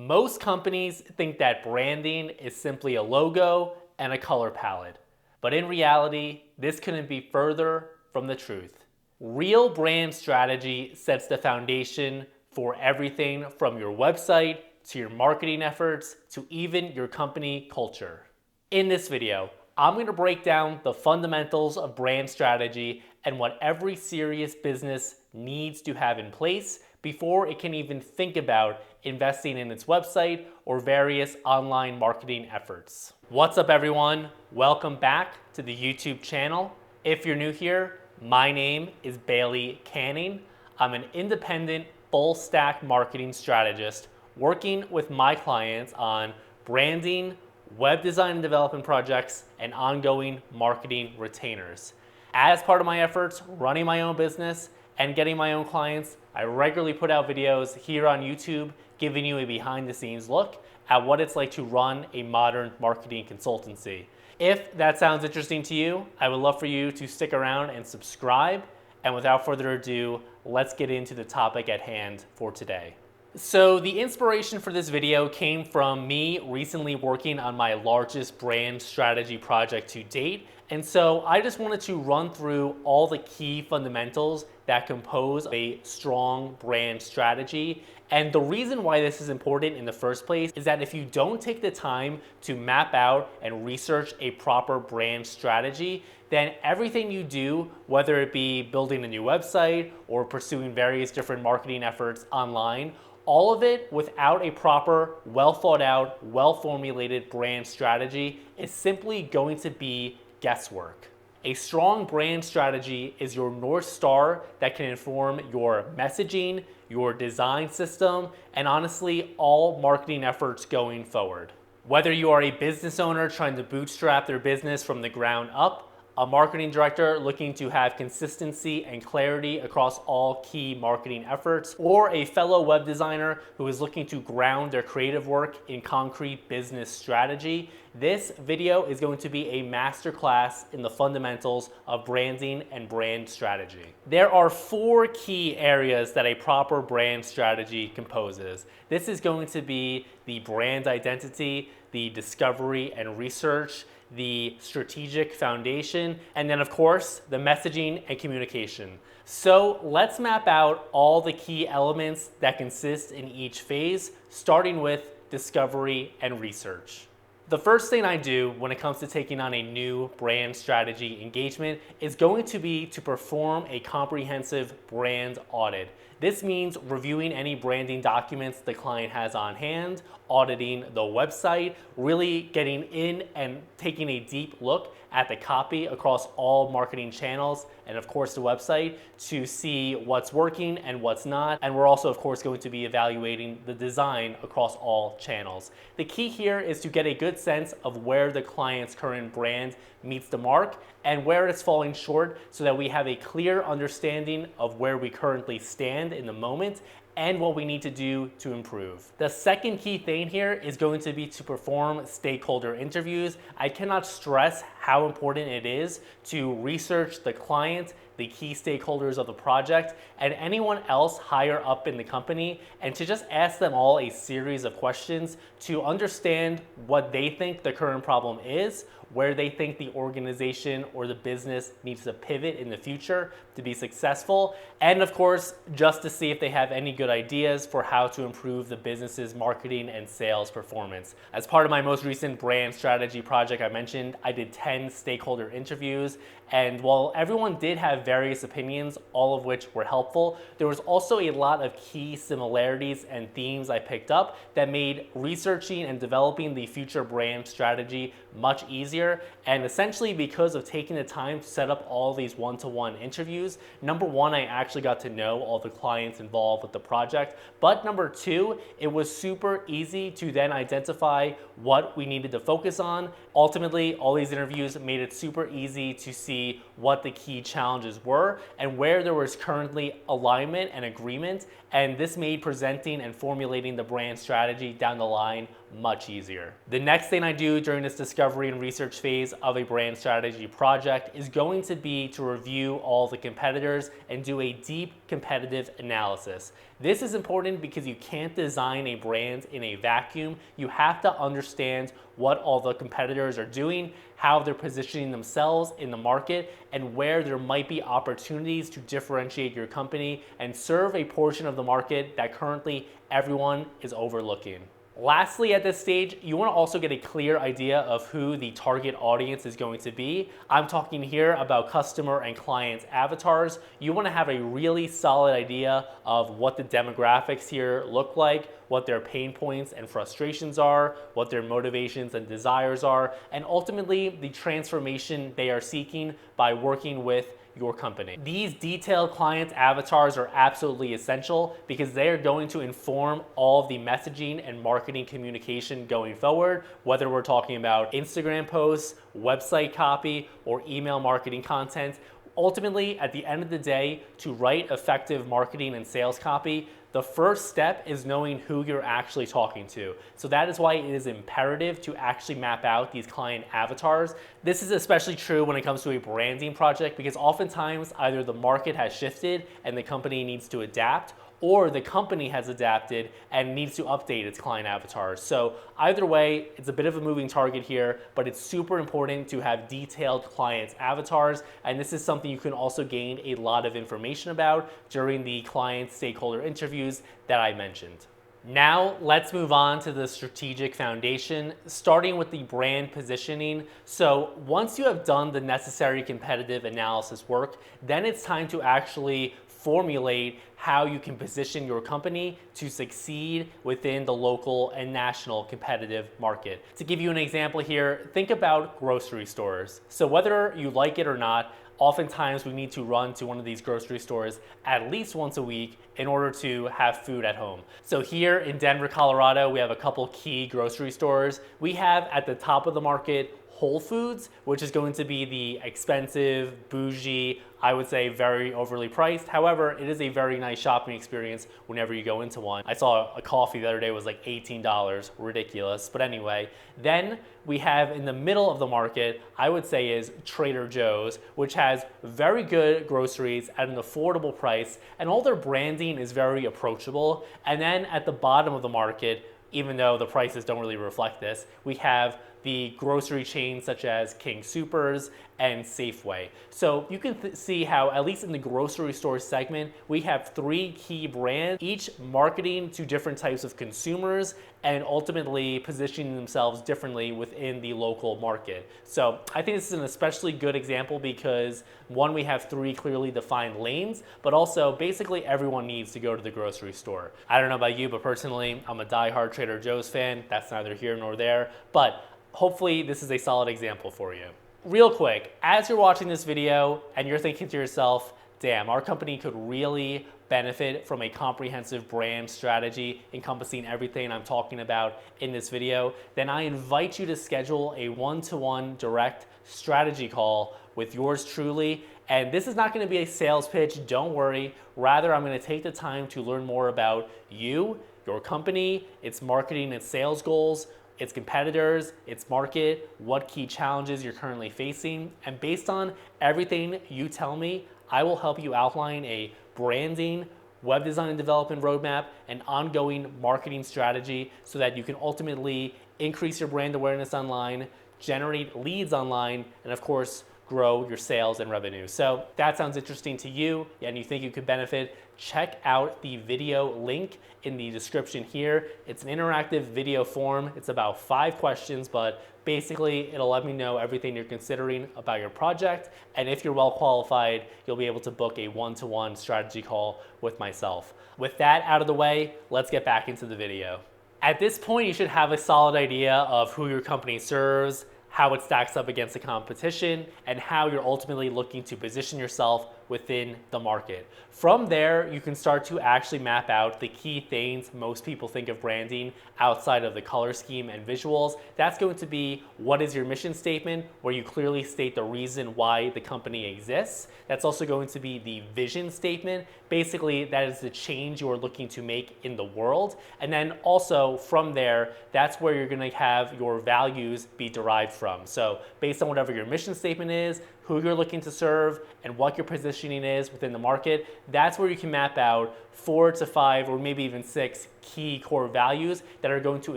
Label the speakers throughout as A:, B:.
A: Most companies think that branding is simply a logo and a color palette. But in reality, this couldn't be further from the truth. Real brand strategy sets the foundation for everything from your website to your marketing efforts to even your company culture. In this video, I'm going to break down the fundamentals of brand strategy and what every serious business needs to have in place before it can even think about investing in its website or various online marketing efforts. What's up, everyone? Welcome back to the YouTube channel. If you're new here, my name is Bailey Canning. I'm an independent full stack marketing strategist working with my clients on branding, web design and development projects, and ongoing marketing retainers. As part of my efforts running my own business and getting my own clients, I regularly put out videos here on YouTube giving you a behind the scenes look at what it's like to run a modern marketing consultancy. If that sounds interesting to you, I would love for you to stick around and subscribe. And without further ado, let's get into the topic at hand for today. So the inspiration for this video came from me recently working on my largest brand strategy project to date. And so I just wanted to run through all the key fundamentals that compose a strong brand strategy. And the reason why this is important in the first place is that if you don't take the time to map out and research a proper brand strategy, then everything you do, whether it be building a new website or pursuing various different marketing efforts online, all of it without a proper, well thought out, well formulated brand strategy is simply going to be guesswork. A strong brand strategy is your North Star that can inform your messaging, your design system, and honestly, all marketing efforts going forward. Whether you are a business owner trying to bootstrap their business from the ground up, a marketing director looking to have consistency and clarity across all key marketing efforts, or a fellow web designer who is looking to ground their creative work in concrete business strategy, this video is going to be a masterclass in the fundamentals of branding and brand strategy. There are 4 key areas that a proper brand strategy composes. This is going to be the brand identity, the discovery and research, the strategic foundation, and then of course, the messaging and communication. So let's map out all the key elements that consist in each phase, starting with discovery and research. The first thing I do when it comes to taking on a new brand strategy engagement is going to be to perform a comprehensive brand audit. This means reviewing any branding documents the client has on hand, auditing the website, really getting in and taking a deep look at the copy across all marketing channels and of course the website to see what's working and what's not. And we're also of course going to be evaluating the design across all channels. The key here is to get a good sense of where the client's current brand meets the mark and where it's falling short so that we have a clear understanding of where we currently stand in the moment and what we need to do to improve. The second key thing here is going to be to perform stakeholder interviews. I cannot stress how important it is to research the client, the key stakeholders of the project, and anyone else higher up in the company, and to just ask them all a series of questions to understand what they think the current problem is, where they think the organization or the business needs to pivot in the future to be successful, and of course, just to see if they have any good ideas for how to improve the business's marketing and sales performance. As part of my most recent brand strategy project I mentioned, I did 10 stakeholder interviews, and while everyone did have various opinions, all of which were helpful, there was also a lot of key similarities and themes I picked up that made researching and developing the future brand strategy much easier. And essentially because of taking the time to set up all these one-to-one interviews, number one, I actually got to know all the clients involved with the project, but number two, it was super easy to then identify what we needed to focus on. Ultimately, all these interviews made it super easy to see what the key challenges challenges were and where there was currently alignment and agreement, and this made presenting and formulating the brand strategy down the line much easier. The next thing I do during this discovery and research phase of a brand strategy project is going to be to review all the competitors and do a deep competitive analysis. This is important because you can't design a brand in a vacuum. You have to understand what all the competitors are doing, how they're positioning themselves in the market, and where there might be opportunities to differentiate your company and serve a portion of the market that currently everyone is overlooking. Lastly, at this stage, you want to also get a clear idea of who the target audience is going to be. I'm talking here about customer and client avatars. You want to have a really solid idea of what the demographics here look like, what their pain points and frustrations are, what their motivations and desires are, and ultimately the transformation they are seeking by working with your company. These detailed client avatars are absolutely essential because they are going to inform all of the messaging and marketing communication going forward, whether we're talking about Instagram posts, website copy, or email marketing content. Ultimately, at the end of the day, to write effective marketing and sales copy, the first step is knowing who you're actually talking to. So that is why it is imperative to actually map out these client avatars. This is especially true when it comes to a branding project because oftentimes either the market has shifted and the company needs to adapt, or the company has adapted and needs to update its client avatars. So either way, it's a bit of a moving target here, but it's super important to have detailed client avatars, and this is something you can also gain a lot of information about during the client stakeholder interviews that I mentioned. Now, let's move on to the strategic foundation, starting with the brand positioning. So once you have done the necessary competitive analysis work, then it's time to actually formulate how you can position your company to succeed within the local and national competitive market. To give you an example here, think about grocery stores. So whether you like it or not, oftentimes we need to run to one of these grocery stores at least once a week in order to have food at home. So here in Denver, Colorado, we have a couple key grocery stores. We have at the top of the market Whole Foods, which is going to be the expensive, bougie, I would say very overly priced. However, it is a very nice shopping experience whenever you go into one. I saw a coffee the other day was like $18, ridiculous. But anyway, then we have in the middle of the market, I would say is Trader Joe's, which has very good groceries at an affordable price, and all their branding is very approachable. And then at the bottom of the market, even though the prices don't really reflect this, we have the grocery chains such as King Soopers and Safeway. So you can see how, at least in the grocery store segment, we have three key brands, each marketing to different types of consumers and ultimately positioning themselves differently within the local market. So I think this is an especially good example because one, we have three clearly defined lanes, but also basically everyone needs to go to the grocery store. I don't know about you, but personally, I'm a diehard Trader Joe's fan. That's neither here nor there, but hopefully this is a solid example for you. Real quick, as you're watching this video and you're thinking to yourself, damn, our company could really benefit from a comprehensive brand strategy encompassing everything I'm talking about in this video, then I invite you to schedule a one-to-one direct strategy call with yours truly. And this is not going to be a sales pitch, don't worry. Rather, I'm going to take the time to learn more about you, your company, its marketing and sales goals, its competitors, its market, what key challenges you're currently facing. And based on everything you tell me, I will help you outline a branding, web design and development roadmap, and ongoing marketing strategy so that you can ultimately increase your brand awareness online, generate leads online, and of course, grow your sales and revenue. So if that sounds interesting to you and you think you could benefit, check out the video link in the description here. It's an interactive video form. It's about 5 questions, but basically it'll let me know everything you're considering about your project. And if you're well qualified, you'll be able to book a one-to-one strategy call with myself. With that out of the way, let's get back into the video. At this point, you should have a solid idea of who your company serves, how it stacks up against the competition, and how you're ultimately looking to position yourself within the market. From there, you can start to actually map out the key things most people think of branding outside of the color scheme and visuals. That's going to be, what is your mission statement, where you clearly state the reason why the company exists. That's also going to be the vision statement. Basically, that is the change you are looking to make in the world. And then also from there, that's where you're going to have your values be derived from. So based on whatever your mission statement is, who you're looking to serve, and what your positioning is within the market, that's where you can map out 4 to 5 or maybe even 6 key core values that are going to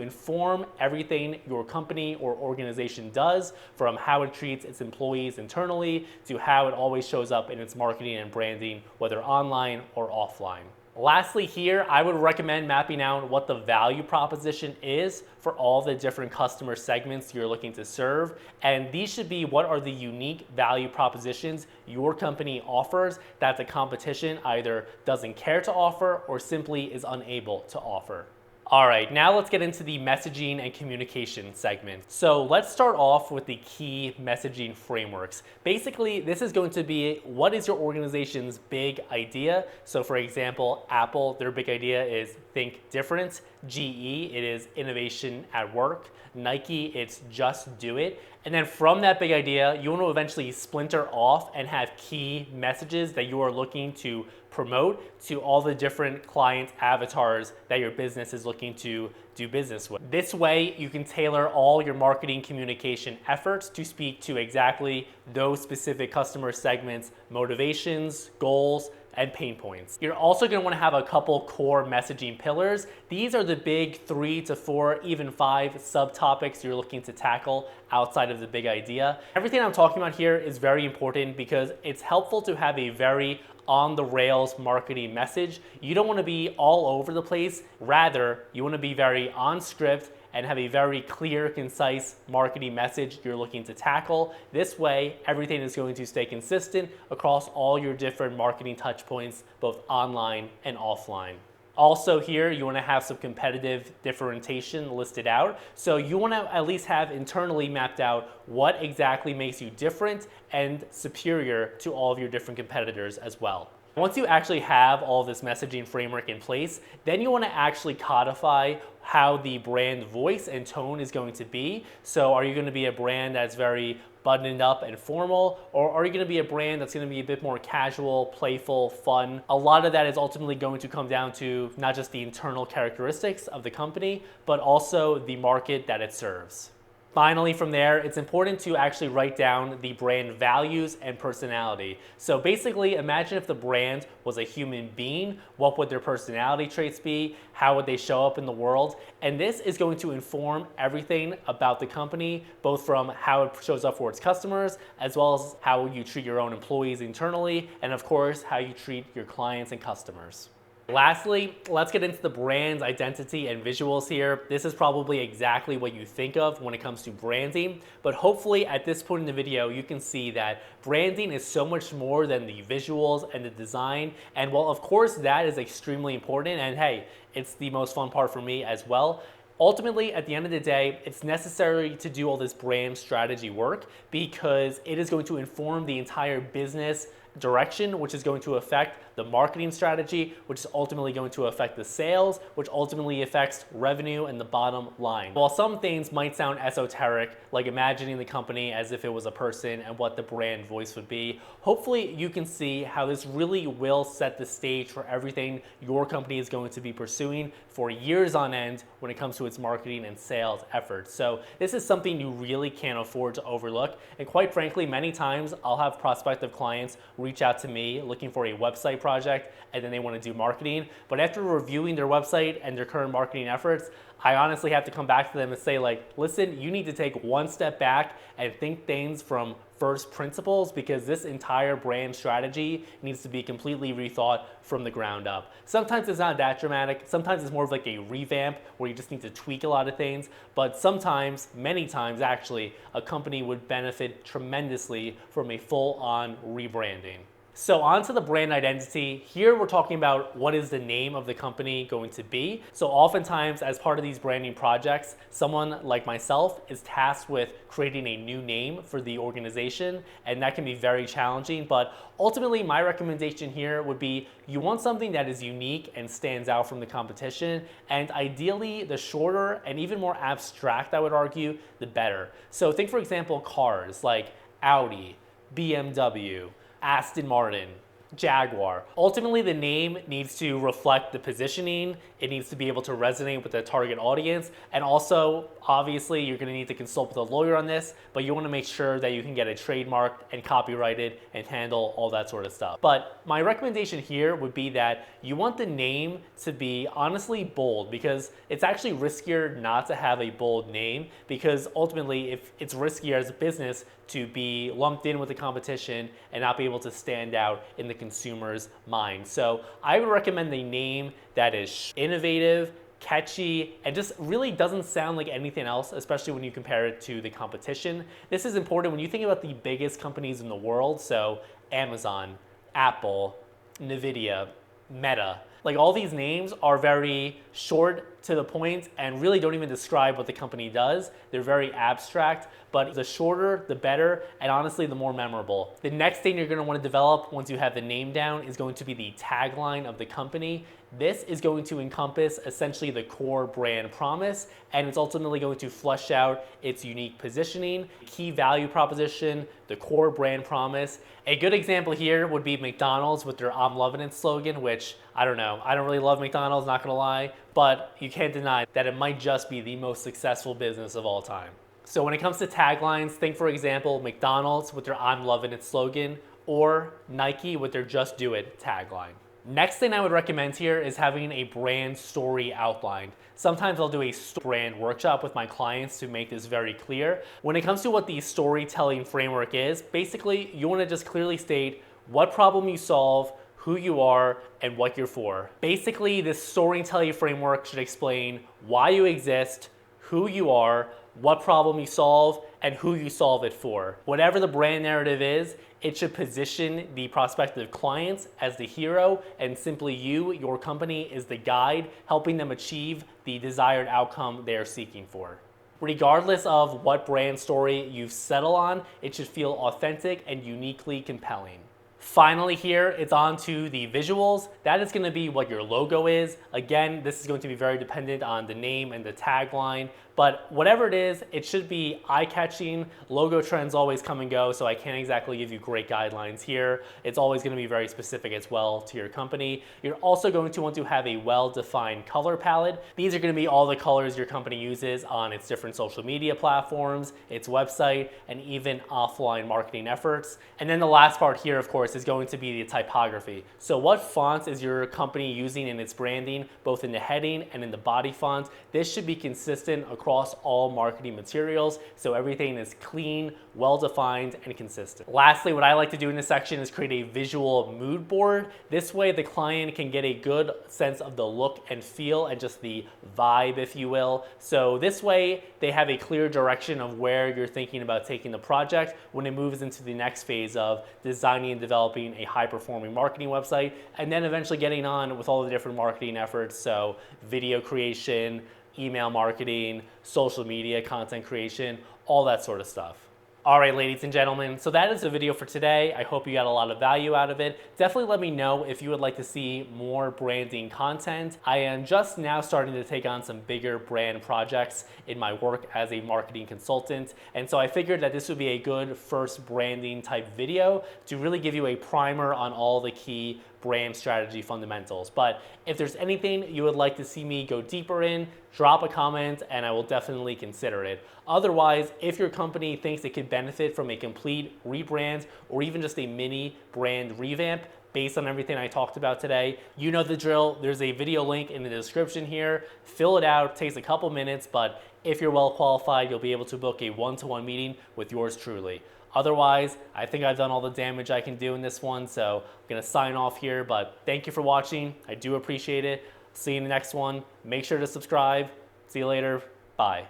A: inform everything your company or organization does, from how it treats its employees internally to how it always shows up in its marketing and branding, whether online or offline. Lastly here, I would recommend mapping out what the value proposition is for all the different customer segments you're looking to serve. And these should be, what are the unique value propositions your company offers that the competition either doesn't care to offer or simply is unable to offer. All right, now let's get into the messaging and communication segment. So let's start off with the key messaging frameworks. Basically, this is going to be, what is your organization's big idea? So for example, Apple, their big idea is think different. GE, it is innovation at work. Nike, it's just do it. And then from that big idea, you want to eventually splinter off and have key messages that you are looking to promote to all the different client avatars that your business is looking to do business with. This way, you can tailor all your marketing communication efforts to speak to exactly those specific customer segments, motivations, goals, and pain points. You're also going to want to have a couple core messaging pillars. These are the big 3 to 4, even 5 subtopics you're looking to tackle outside of the big idea. Everything I'm talking about here is very important because it's helpful to have a very on the rails marketing message. You don't want to be all over the place. Rather, you want to be very on script and have a very clear, concise marketing message you're looking to tackle. This way, everything is going to stay consistent across all your different marketing touch points, both online and offline. Also here, you want to have some competitive differentiation listed out. So you want to at least have internally mapped out what exactly makes you different and superior to all of your different competitors as well. Once you actually have all this messaging framework in place, then you want to actually codify how the brand voice and tone is going to be. So are you going to be a brand that's very buttoned up and formal, or are you going to be a brand that's going to be a bit more casual, playful, fun? A lot of that is ultimately going to come down to not just the internal characteristics of the company, but also the market that it serves. Finally, from there, it's important to actually write down the brand values and personality. So basically, imagine if the brand was a human being, what would their personality traits be? How would they show up in the world? And this is going to inform everything about the company, both from how it shows up for its customers, as well as how you treat your own employees internally, and of course, how you treat your clients and customers. Lastly, let's get into the brand's identity and visuals here. This is probably exactly what you think of when it comes to branding, but hopefully at this point in the video, you can see that branding is so much more than the visuals and the design. And while of course that is extremely important, and hey, it's the most fun part for me as well, ultimately, at the end of the day, it's necessary to do all this brand strategy work because it is going to inform the entire business direction, which is going to affect the marketing strategy, which is ultimately going to affect the sales, which ultimately affects revenue and the bottom line. While some things might sound esoteric, like imagining the company as if it was a person and what the brand voice would be, hopefully you can see how this really will set the stage for everything your company is going to be pursuing for years on end when it comes to its marketing and sales efforts. So this is something you really can't afford to overlook. And quite frankly, many times I'll have prospective clients reach out to me looking for a website project and then they want to do marketing. But after reviewing their website and their current marketing efforts, I honestly have to come back to them and say, like, listen, you need to take one step back and think things from first principles because this entire brand strategy needs to be completely rethought from the ground up. Sometimes it's not that dramatic. Sometimes it's more of like a revamp where you just need to tweak a lot of things. But sometimes, many times actually, a company would benefit tremendously from a full-on rebranding. So on to the brand identity. Here we're talking about what is the name of the company going to be. So oftentimes as part of these branding projects, someone like myself is tasked with creating a new name for the organization, and that can be very challenging. But ultimately my recommendation here would be you want something that is unique and stands out from the competition, and ideally the shorter and even more abstract, I would argue, the better. So think for example cars like Audi, BMW, Aston Martin, Jaguar. Ultimately, the name needs to reflect the positioning. It needs to be able to resonate with the target audience. And also, obviously, you're gonna need to consult with a lawyer on this, but you wanna make sure that you can get it trademarked and copyrighted and handle all that sort of stuff. But my recommendation here would be that you want the name to be honestly bold, because it's actually riskier not to have a bold name, because ultimately, if it's riskier as a business to be lumped in with the competition and not be able to stand out in the consumer's mind. So I would recommend a name that is innovative, catchy, and just really doesn't sound like anything else, especially when you compare it to the competition. This is important when you think about the biggest companies in the world, so Amazon, Apple, NVIDIA, Meta. Like all these names are very short to the point and really don't even describe what the company does. They're very abstract, but the shorter, the better, and honestly, the more memorable. The next thing you're gonna wanna develop once you have the name down is going to be the tagline of the company. This is going to encompass essentially the core brand promise, and it's ultimately going to flesh out its unique positioning, key value proposition, the core brand promise. A good example here would be McDonald's with their "I'm loving it" slogan, which I don't know, I don't really love McDonald's, not gonna lie, but you can't deny that it might just be the most successful business of all time. So when it comes to taglines, think for example, McDonald's with their "I'm loving it" slogan, or Nike with their "Just Do It" tagline. Next thing I would recommend here is having a brand story outlined. Sometimes I'll do a brand workshop with my clients to make this very clear. When it comes to what the storytelling framework is, basically you want to just clearly state what problem you solve, who you are, and what you're for. Basically, this storytelling framework should explain why you exist, who you are, what problem you solve, and who you solve it for. Whatever the brand narrative is, it should position the prospective clients as the hero, and simply you, your company, is the guide, helping them achieve the desired outcome they are seeking for. Regardless of what brand story you settle on, it should feel authentic and uniquely compelling. Finally here, it's on to the visuals. That is going to be what your logo is. Again, this is going to be very dependent on the name and the tagline, but whatever it is, it should be eye-catching. Logo trends always come and go, so I can't exactly give you great guidelines here. It's always going to be very specific as well to your company. You're also going to want to have a well-defined color palette. These are going to be all the colors your company uses on its different social media platforms, its website, and even offline marketing efforts. And then the last part here, of course, is going to be the typography. So what fonts is your company using in its branding, both in the heading and in the body font? This should be consistent across all marketing materials, so everything is clean, well-defined, and consistent. Lastly, what I like to do in this section is create a visual mood board. This way the client can get a good sense of the look and feel and just the vibe, if you will. So this way they have a clear direction of where you're thinking about taking the project when it moves into the next phase of designing and developing a high-performing marketing website, and then eventually getting on with all the different marketing efforts, so video creation, email marketing, social media, content creation, all that sort of stuff. All right, ladies and gentlemen, so that is the video for today. I hope you got a lot of value out of it. Definitely let me know if you would like to see more branding content. I am just now starting to take on some bigger brand projects in my work as a marketing consultant, and so I figured that this would be a good first branding type video to really give you a primer on all the key brand strategy fundamentals. But if there's anything you would like to see me go deeper in, drop a comment and I will definitely consider it. Otherwise, if your company thinks it could benefit from a complete rebrand or even just a mini brand revamp based on everything I talked about today, you know the drill. There's a video link in the description here. Fill it out, takes a couple minutes, but if you're well qualified, you'll be able to book a one-to-one meeting with yours truly. Otherwise, I think I've done all the damage I can do in this one, so I'm gonna sign off here, but thank you for watching. I do appreciate it. See you in the next one. Make sure to subscribe. See you later. Bye.